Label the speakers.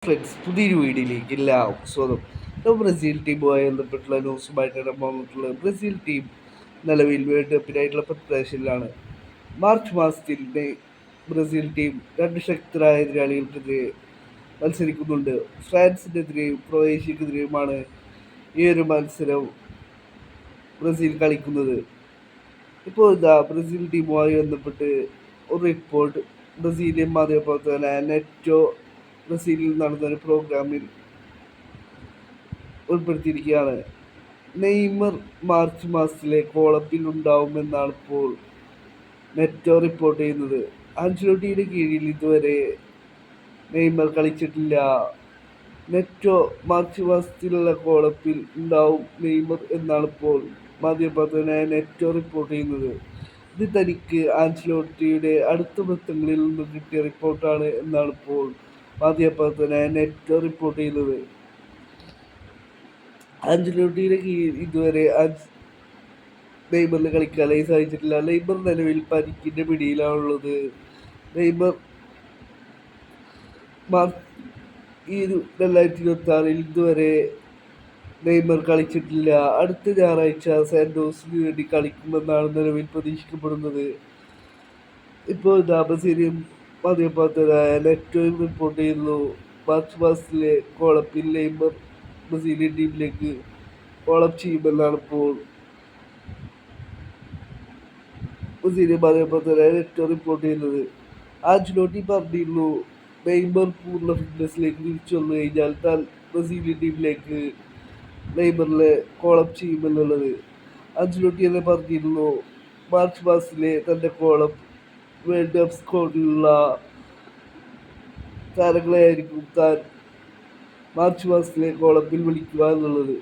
Speaker 1: Friends, പുതിയൊരു വീഡിയോയിലേക്ക് എല്ലാവർക്കും സ്വാഗതം. ബ്രസീൽ ടീമുമായി ബന്ധപ്പെട്ടുള്ള ന്യൂസുമായിട്ടാണ് വന്നിട്ടുള്ളത്. ബ്രസീൽ ടീം നിലവിൽ വേൾഡ് കപ്പിനായിട്ടുള്ള പ്രിപ്പറേഷനിലാണ്. മാർച്ച് മാസത്തിൽ ബ്രസീൽ ടീം രണ്ട് ശക്തരായ എതിരാളികൾക്കെതിരെ മത്സരിക്കുന്നുണ്ട്. ഫ്രാൻസിനെതിരെയും ക്രൊയേഷ്യക്കെതിരെയുമാണ് ഈ ഒരു മത്സരം ബ്രസീൽ കളിക്കുന്നത്. ഇപ്പോൾ ബ്രസീൽ ടീമുമായി ബന്ധപ്പെട്ട് ഒരു റിപ്പോർട്ട് ബ്രസീലിയൻ മാധ്യമപ്രവർത്തകനായ നെറ്റോ ബ്രസീലിൽ നടന്ന ഒരു പ്രോഗ്രാമിൽ ഉൾപ്പെടുത്തിയിരിക്കുകയാണ്. നെയ്മർ മാർച്ച് മാസത്തിലെ കോളപ്പിൽ ഉണ്ടാവുമെന്നാണ് ഇപ്പോൾ നെറ്റോ റിപ്പോർട്ട് ചെയ്യുന്നത്. ആൻചെലോട്ടിയുടെ കീഴിൽ ഇതുവരെ നെയ്മർ കളിച്ചിട്ടില്ല. നെറ്റോ മാർച്ച് മാസത്തിലുള്ള കോളപ്പിൽ ഉണ്ടാവും നെയ്മർ എന്നാണ് ഇപ്പോൾ മാധ്യമപ്രവർത്തകനായ നെറ്റോ റിപ്പോർട്ട് ചെയ്യുന്നത്. ഇത് തനിക്ക് ആൻചെലോട്ടിയുടെ അടുത്ത വൃത്തങ്ങളിൽ നിന്നും കിട്ടിയ റിപ്പോർട്ടാണ് എന്നാണ് ഇപ്പോൾ മാധ്യമപ്രവർത്തകനായ നെറ്റോ റിപ്പോർട്ട് ചെയ്യുന്നത്. ആൻചെലോട്ടിയുടെ കീഴിൽ ഇതുവരെ നെയ്മറിന് കളിക്കാനായി സാധിച്ചിട്ടില്ല. നെയ്മർ നിലവിൽ പരിക്കിന്റെ പിടിയിലാണുള്ളത്. നെയ്മർ ഈ 2026 ഇതുവരെ നെയ്മർ കളിച്ചിട്ടില്ല. അടുത്ത ഞായറാഴ്ച സാന്റോസിന് വേണ്ടി കളിക്കുമെന്നാണ് നിലവിൽ പ്രതീക്ഷിക്കപ്പെടുന്നത്. ഇപ്പോൾ ബ്രസീലിയൻ മാധ്യമപ്രവർത്തകരായ നെറ്റോയും റിപ്പോർട്ട് ചെയ്യുന്നു, മാർച്ച് മാസത്തിലെ കോളപ്പിൽ നെയ്മർ ബ്രസീലിയൻ ടീമിലേക്ക് കോളപ്പ് ചെയ്യുമെന്നാണ് ഇപ്പോൾ ബ്രസീലിയൻ മാധ്യമപ്രവർത്തകരായ നെറ്റോ റിപ്പോർട്ട് ചെയ്യുന്നത്. ആൻചെലോട്ടി പറഞ്ഞിരുന്നു, നെയ്മർ പൂർണ്ണ ഫിറ്റ്നസ്സിലേക്ക് തിരിച്ചു വന്നു കഴിഞ്ഞാൽ താൻ ബ്രസീലിയൻ ടീമിലേക്ക് നെയ്മറിലെ കോളപ്പ് ചെയ്യുമെന്നുള്ളത്. ആൻചെലോട്ടി തന്നെ പറഞ്ഞിരുന്നു, മാർച്ച് മാസത്തിലെ തൻ്റെ കോളപ്പ് വേൾഡ് കപ്പ് സ്ക്വാഡിലുള്ള താരങ്ങളെയായിരിക്കും താൻ മാർച്ച് മാസത്തിലെ കോളപ്പിൽ വിളിക്കുക എന്നുള്ളത്.